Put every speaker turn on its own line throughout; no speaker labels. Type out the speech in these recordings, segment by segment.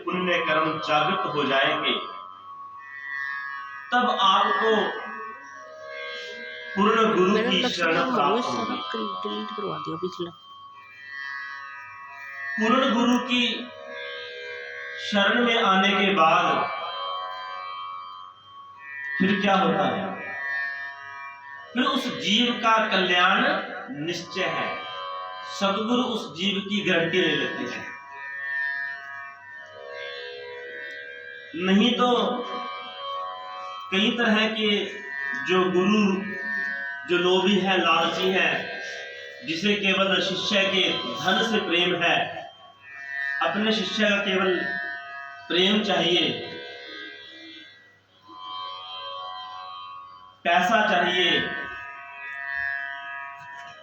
पुण्य कर्म जागृत हो जाएंगे, तब आपको पूर्ण गुरु की शरण प्राप्त होगी। पूर्ण गुरु की शरण में आने के बाद फिर क्या होता है? फिर उस जीव का कल्याण निश्चय है। सद्गुरु उस जीव की गारंटी ले लेते हैं। नहीं तो कई तरह के जो गुरु जो लोभी है, लालची है, जिसे केवल शिष्य के धन से प्रेम है, अपने शिष्य का केवल प्रेम चाहिए, पैसा चाहिए,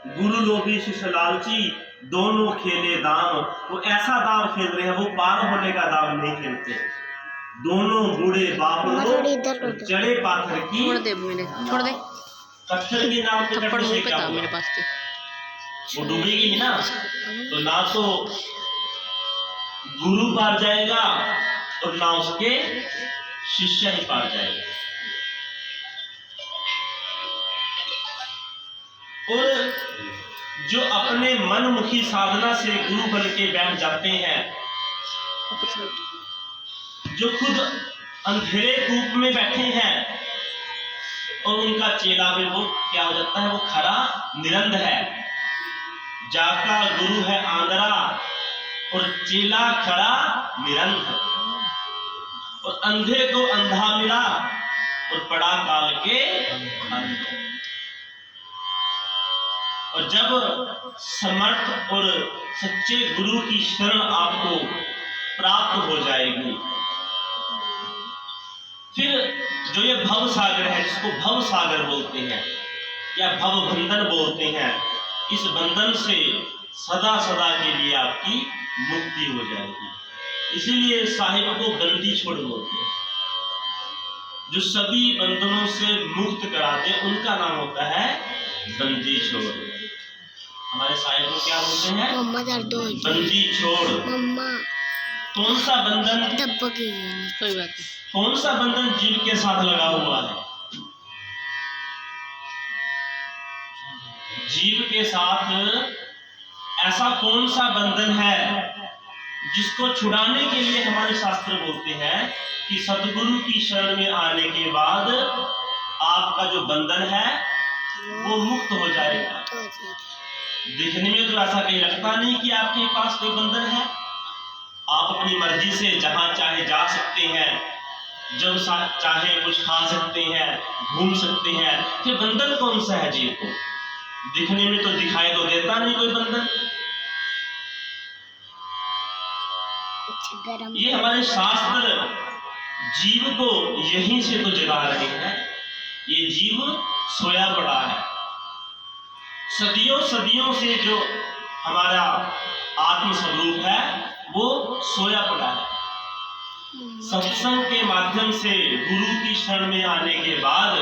गुरु लोभी शिष्य लालची दोनों खेले दाम। वो ऐसा दाम खेल रहे हैं, वो पार होने का दाम नहीं खेलते। दोनों बूढ़े बाप लोग चढ़े पाथर की,
छोड़ दे
पत्थर के नाम पे
थप्पड़ मुंह पे था
मेरे
पास थे।
वो डूबेगी ना, तो ना तो गुरु पार जाएगा और ना उसके शिष्य ही पार जाएगा। और जो अपने मनमुखी साधना से गुरु बन के बैठ जाते हैं, जो खुद अंधेरे कूप में बैठे हैं और उनका चेला में वो क्या हो जाता है? वो खरा निरंध है। जाका गुरु है आंधरा और चेला खड़ा निरंध। और अंधे को अंधा मिला और पड़ा काल के अंध। और जब समर्थ और सच्चे गुरु की शरण आपको प्राप्त हो जाएगी, फिर जो ये भव सागर है, जिसको भव सागर बोलते हैं या भव बंधन बोलते हैं, इस बंधन से सदा सदा के लिए आपकी मुक्ति हो जाएगी। इसीलिए साहिब को बंदी छोड़ बोलते हैं। जो सभी बंधनों से मुक्त कराते हैं, उनका नाम होता है बंदी छोड़। हमारे साहिब को क्या बोलते हैं? बंदी छोड़। कौन सा बंधन?
कोई बात नहीं।
कौन सा बंधन जीव के साथ लगा हुआ है? जीव के साथ ऐसा कौन सा बंधन है जिसको छुड़ाने के लिए हमारे शास्त्र बोलते हैं कि सद्गुरु की शरण में आने के बाद आपका जो बंधन है वो मुक्त हो जाएगा। दिखने में तो ऐसा कहीं लगता नहीं कि आपके पास कोई बंधन है। आप अपनी मर्जी से जहां चाहे जा सकते हैं, जब चाहे कुछ खा सकते हैं, घूम सकते हैं। फिर बंधन कौन सा है जीव को? दिखने में तो दिखाई तो देता नहीं कोई बंधन। ये हमारे शास्त्र जीव को यहीं से तो जगा रहे हैं। ये जीव सोया पड़ा है। सदियों सदियों से जो हमारा आत्म स्वरूप है वो सोया पड़ा है। सत्संग के माध्यम से गुरु की शरण में आने के बाद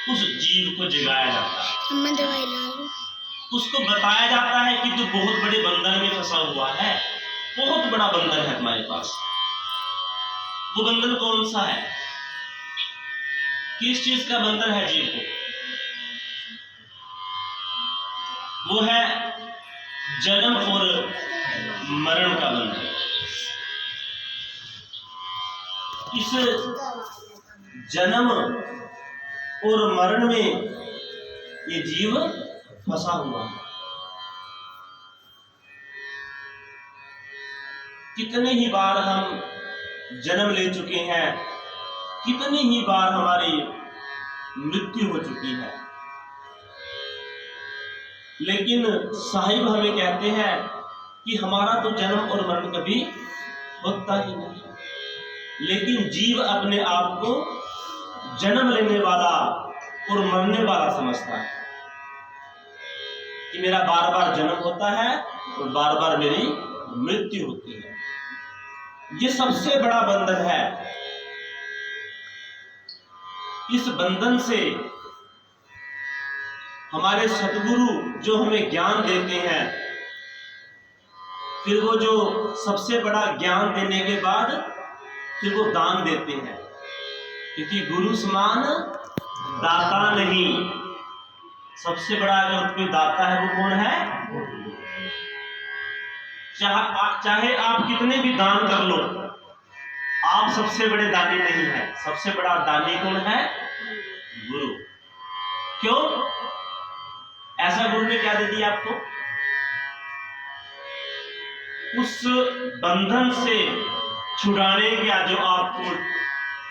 उस जीव को जगाया जाता है। उसको बताया जाता है कि तू बहुत बड़े बंधन में फंसा हुआ है, बहुत बड़ा बंधन है तुम्हारे पास। वो बंधन कौन सा है? किस चीज का बंधन है जीव को? वो है जन्म और मरण का बंधन। इस जन्म और मरण में ये जीव फंसा हुआ है। कितने ही बार हम जन्म ले चुके हैं, कितनी ही बार हमारी मृत्यु हो चुकी है, लेकिन साहिब हमें कहते हैं कि हमारा तो जन्म और मरण कभी होता ही नहीं। लेकिन जीव अपने आप को जन्म लेने वाला और मरने वाला समझता है कि मेरा बार बार जन्म होता है और बार बार मेरी मृत्यु होती है। ये सबसे बड़ा बंधन है। इस बंधन से हमारे सतगुरु जो हमें ज्ञान देते हैं, फिर वो जो सबसे बड़ा ज्ञान देने के बाद फिर वो दान देते हैं, क्योंकि गुरु समान दाता नहीं। सबसे बड़ा अगर कोई दाता है वो कौन है? चाहे आप कितने भी दान कर लो, आप सबसे बड़े दानी नहीं है। सबसे बड़ा दानी कौन है? गुरु। क्यों? ऐसा गुरु ने क्या दे दिया आपको? उस बंधन से छुड़ाने का जो आपको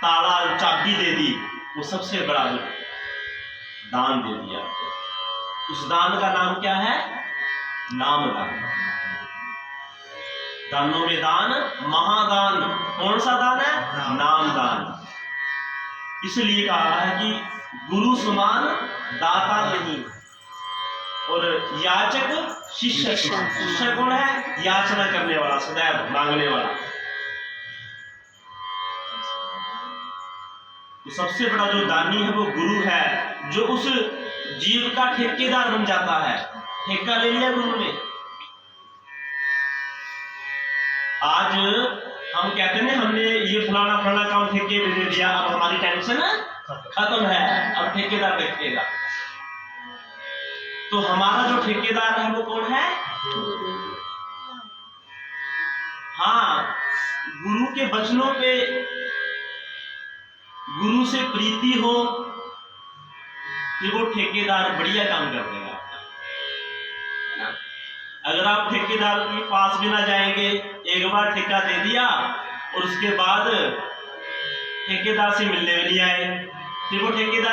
ताला चाबी दे दी, वो सबसे बड़ा दान दे दिया आपको। उस दान का नाम क्या है? नाम दान। दानों में दान महादान। कौन सा दान है? नाम दान। इसलिए कहा है कि गुरु समान दाता नहीं, और याचक शिष्य। शिष्य कौन है? याचना करने वाला, सदैव मांगने वाला। तो सबसे बड़ा जो दानी है वो गुरु है, जो उस जीव का ठेकेदार बन जाता है। ठेका ले लिया गुरु ने। आज हम कहते हैं हमने ये फलाना फलाना काम ठेके पे दे दिया, अब हमारी टेंशन खत्म है, अब ठेकेदार देखेगा। तो हमारा जो ठेकेदार है वो कौन है? हाँ, गुरु के वचनों पे गुरु से प्रीति हो कि वो ठेकेदार बढ़िया काम कर देगा। अगर आप ठेकेदार के पास भी ना जाएंगे, एक बार ठेका दे दिया और उसके बाद ठेकेदार से मिलने भी नहीं आए, फिर वो ठेकेदार